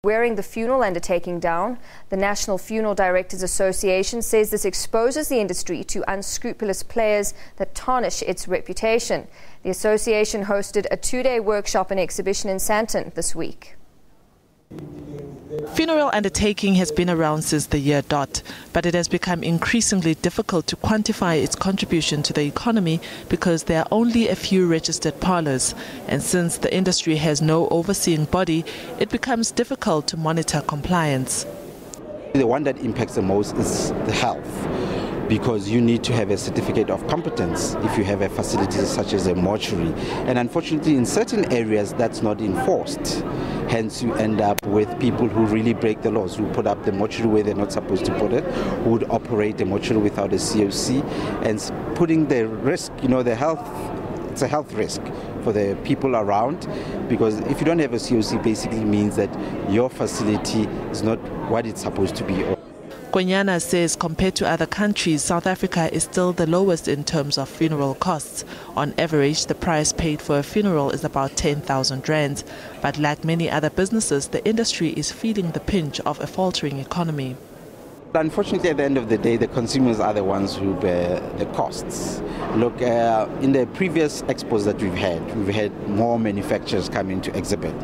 Wearing the funeral undertaking down. The National Funeral Directors Association says this exposes the industry to unscrupulous players that tarnish its reputation. The association hosted a two-day workshop and exhibition in Sandton this week. Funeral undertaking has been around since the year dot, but it has become increasingly difficult to quantify its contribution to the economy because there are only a few registered parlours, and since the industry has no overseeing body, it becomes difficult to monitor compliance. The one that impacts the most is the health, because you need to have a certificate of competence if you have a facility such as a mortuary. And unfortunately, in certain areas, that's not enforced. Hence, you end up with people who really break the laws, who put up the mortuary where they're not supposed to put it, who would operate the mortuary without a COC, and putting the risk, the health, it's a health risk for the people around, because if you don't have a COC, basically means that your facility is not what it's supposed to be. Kwenyana says compared to other countries, South Africa is still the lowest in terms of funeral costs. On average, the price paid for a funeral is about 10,000 rands. But like many other businesses, the industry is feeling the pinch of a faltering economy. Unfortunately, at the end of the day, the consumers are the ones who bear the costs. Look, in the previous expos that we've had more manufacturers coming to exhibit.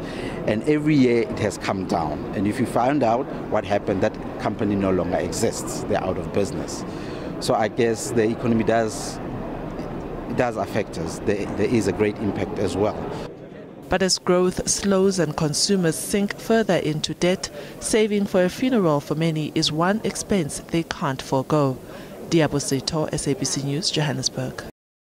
And every year it has come down. And if you find out what happened, that company no longer exists. They're out of business. So I guess the economy does affect us. There is a great impact as well. But as growth slows and consumers sink further into debt, saving for a funeral for many is one expense they can't forego. Diabosito, SABC News, Johannesburg.